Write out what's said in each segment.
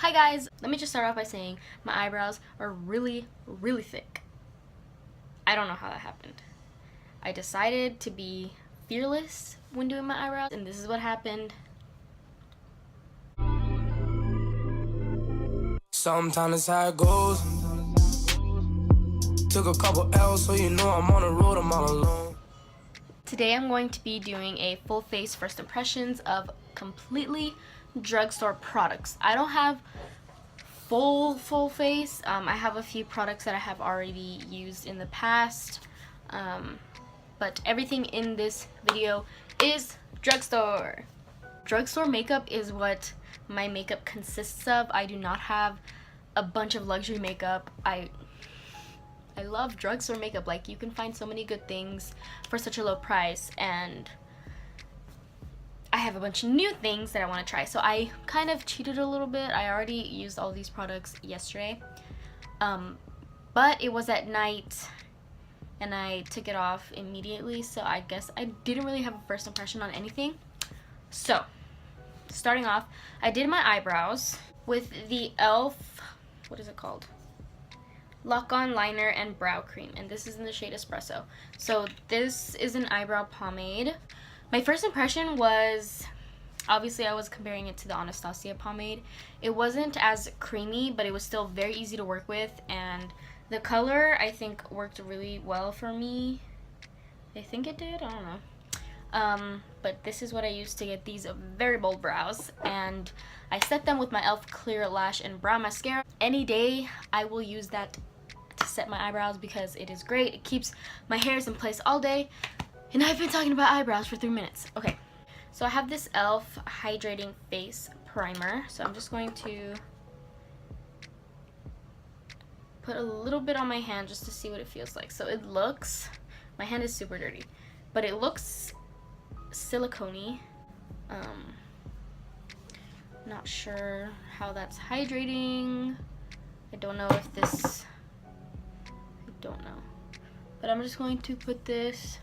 Hi guys! Let me just start off by saying my eyebrows are really, really thick. I don't know how that happened. I decided to be fearless when doing my eyebrows, and this is what happened. Sometimes that's how it goes. Took a couple L's, so you know I'm on the road, I'm all alone. Today I'm going to be doing a full face first impressions of completely drugstore products. I don't have full face. I have a few products that I have already used in the past, but everything in this video is drugstore. Drugstore makeup is what my makeup consists of. I do not have a bunch of luxury makeup. I love drugstore makeup. Like, you can find so many good things for such a low price, and I have a bunch of new things that I want to try. So I kind of cheated a little bit. I already used all these products yesterday, but it was at night and I took it off immediately, so I guess I didn't really have a first impression on anything. So starting off, I did my eyebrows with the e.l.f. what is it called? Lock-on liner and brow cream, and this is in the shade Espresso. So this is an eyebrow pomade. My first impression was, obviously I was comparing it to the Anastasia pomade. It wasn't as creamy, but it was still very easy to work with, and the color I think worked really well for me. I think it did, I don't know. But this is what I used to get these very bold brows, and I set them with my e.l.f. clear lash and brow mascara. Any day I will use that to set my eyebrows because it is great. It keeps my hairs in place all day. And I've been talking about eyebrows for 3 minutes. Okay, so I have this e.l.f. hydrating face primer. So I'm just going to put a little bit on my hand just to see what it feels like. So it looks, my hand is super dirty, but it looks silicone-y. Not sure how that's hydrating. I don't know if this, I don't know. But I'm just going to put this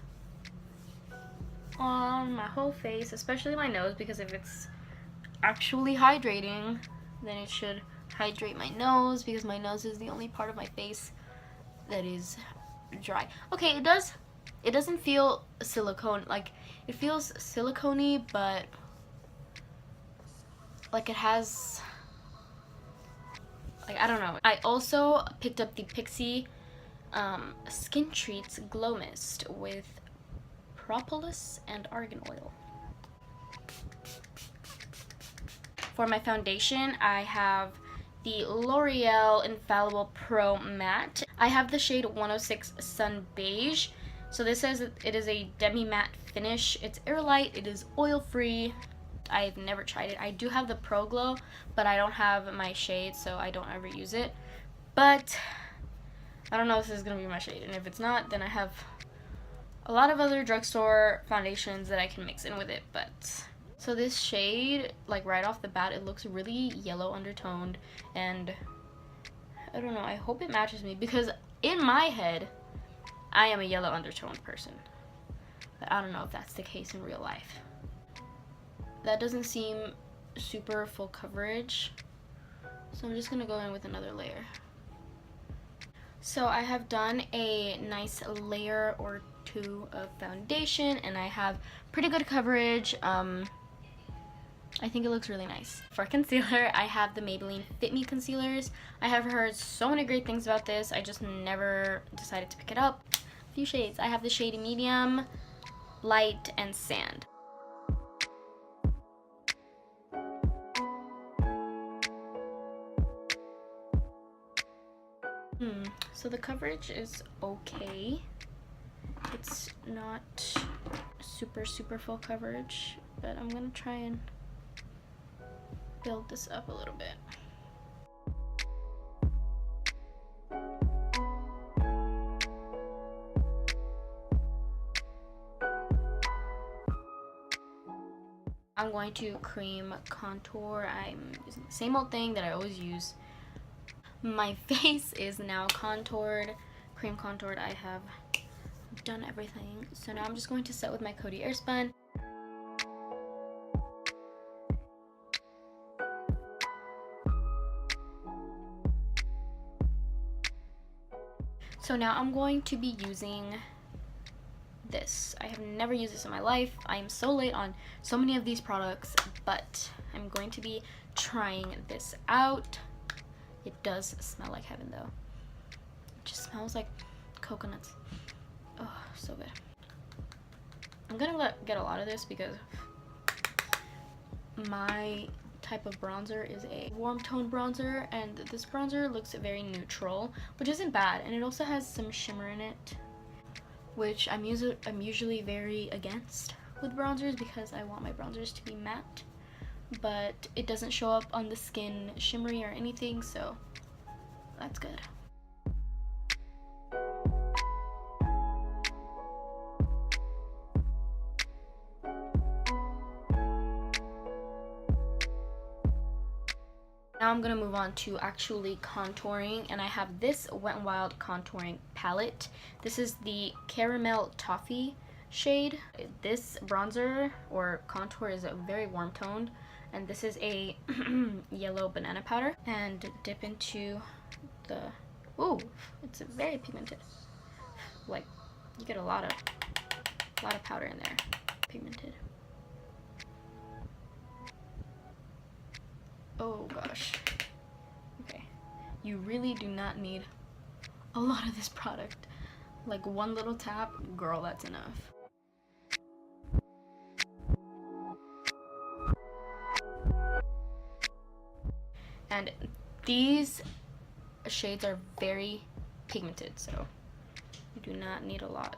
on my whole face, especially my nose, because if it's actually hydrating, then it should hydrate my nose, because my nose is the only part of my face that is dry. Okay, it doesn't feel silicone, like it feels silicone-y, but like it has, like, I don't know. I also picked up the Pixi Skin Treats Glow Mist with propolis and argan oil. For my foundation, I have the L'Oreal Infallible Pro Matte. I have the shade 106 Sun Beige. So this says it is a demi-matte finish. It's air light, it is oil-free. I've never tried it. I do have the Pro Glow, but I don't have my shade, so I don't ever use it. But I don't know if this is gonna be my shade, and if it's not, then I have a lot of other drugstore foundations that I can mix in with it. But so this shade, like right off the bat, it looks really yellow undertoned, and I don't know, I hope it matches me, because in my head I am a yellow undertoned person, but I don't know if that's the case in real life. That doesn't seem super full coverage, so I'm just gonna go in with another layer. So I have done a nice layer or two of foundation, and I have pretty good coverage. I think it looks really nice. For concealer, I have the Maybelline Fit Me concealers. I have heard so many great things about this. I just never decided to pick it up. A few shades. I have the shade Medium, Light, and Sand. So the coverage is okay. It's not super full coverage, but I'm gonna try and build this up a little bit. I'm going to cream contour. I'm using the same old thing that I always use. My face is now contoured, cream contoured. I have done everything. So now I'm just going to set with my Coty airspun. So now I'm going to be using this. I have never used this in my life. I am so late on so many of these products, but I'm going to be trying this out. It does smell like heaven though. It just smells like coconuts. Oh, so good. I'm gonna get a lot of this because my type of bronzer is a warm tone bronzer, and this bronzer looks very neutral, which isn't bad, and it also has some shimmer in it, which I'm usually very against with bronzers because I want my bronzers to be matte, but it doesn't show up on the skin shimmery or anything, so that's good. Now I'm going to move on to actually contouring, and I have this Wet n Wild contouring palette. This is the Caramel Toffee shade. This bronzer or contour is very warm toned, and this is a yellow banana powder. And dip into the, ooh, it's very pigmented. Like, you get a lot of powder in there, pigmented. Oh gosh. Okay. You really do not need a lot of this product. Like one little tap, girl, that's enough. And these shades are very pigmented, so you do not need a lot.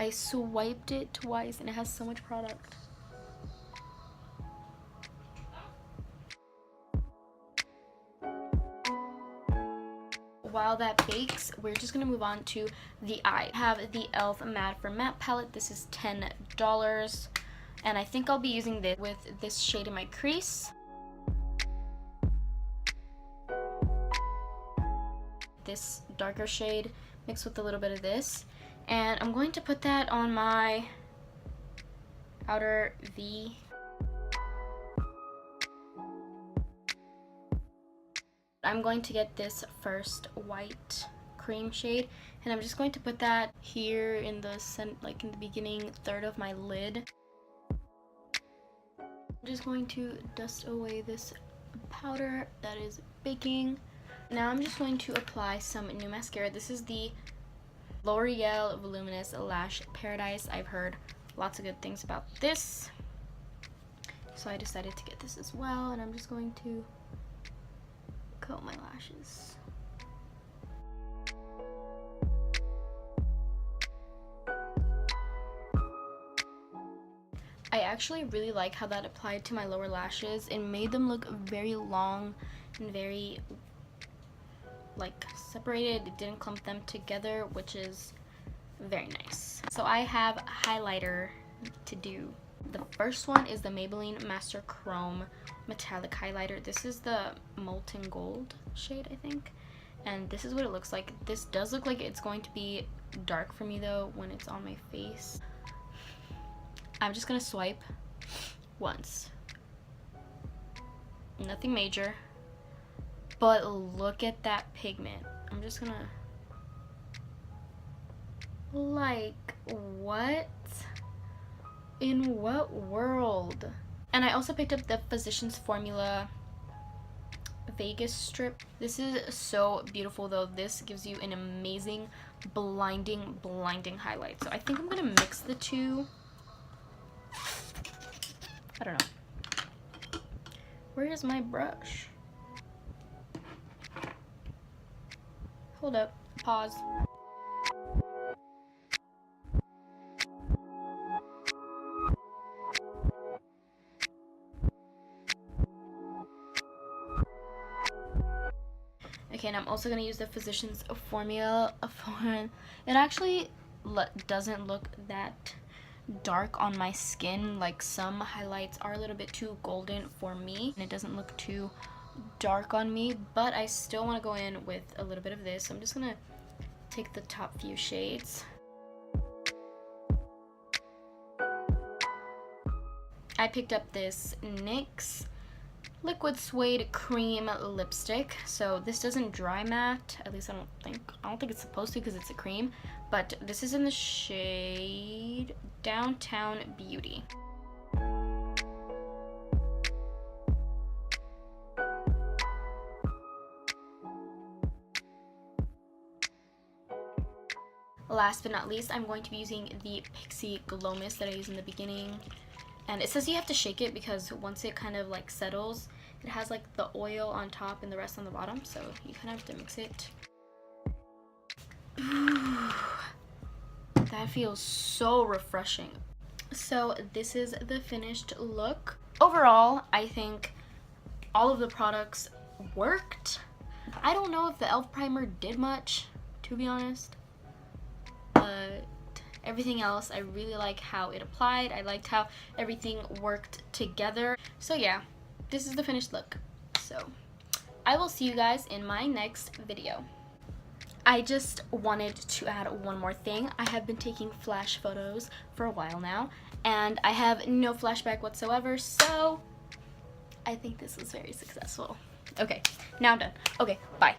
I swiped it twice and it has so much product. While that bakes, we're just gonna move on to the eye. I have the e.l.f. Matte for Matte palette. This is $10, and I think I'll be using this with this shade in my crease. This darker shade mixed with a little bit of this, and I'm going to put that on my outer V. I'm going to get this first white cream shade, and I'm just going to put that here in the like in the beginning third of my lid. I'm just going to dust away this powder that is baking. Now I'm just going to apply some new mascara. This is the L'Oreal Voluminous Lash Paradise. I've heard lots of good things about this, so I decided to get this as well, and I'm just going to coat my lashes. I actually really like how that applied to my lower lashes. It made them look very long and very like separated. It didn't clump them together, which is very nice. So I have highlighter to do. The first one is the Maybelline Master Chrome Metallic Highlighter. This is the Molten Gold shade, I think. And this is what it looks like. This does look like it's going to be dark for me though when it's on my face. I'm just gonna swipe once. Nothing major. But look at that pigment. I'm just gonna... Like, what? In what world? And I also picked up the Physicians Formula Vegas strip. This is so beautiful though. This gives you an amazing blinding highlight. So I think I'm gonna mix the two. I don't know. Where is my brush? Hold up. Pause. Okay, and I'm also going to use the Physicians Formula. It actually doesn't look that dark on my skin. Like, some highlights are a little bit too golden for me, and it doesn't look too dark on me, but I still want to go in with a little bit of this. So I'm just going to take the top few shades. I picked up this NYX liquid suede cream lipstick. So this doesn't dry matte, at least I don't think it's supposed to because it's a cream, but this is in the shade Downtown Beauty. Last but not least, I'm going to be using the Pixi Glow Mist that I used in the beginning. And it says you have to shake it because once it kind of like settles, it has like the oil on top and the rest on the bottom. So you kind of have to mix it. Ooh, that feels so refreshing. So this is the finished look. Overall, I think all of the products worked. I don't know if the e.l.f. primer did much, to be honest. But everything else, I really like how it applied. I liked how everything worked together. So yeah, this is the finished look. So I will see you guys in my next video. I just wanted to add one more thing. I have been taking flash photos for a while now, and I have no flashback whatsoever, so I think this was very successful. Okay, now I'm done. Okay, bye.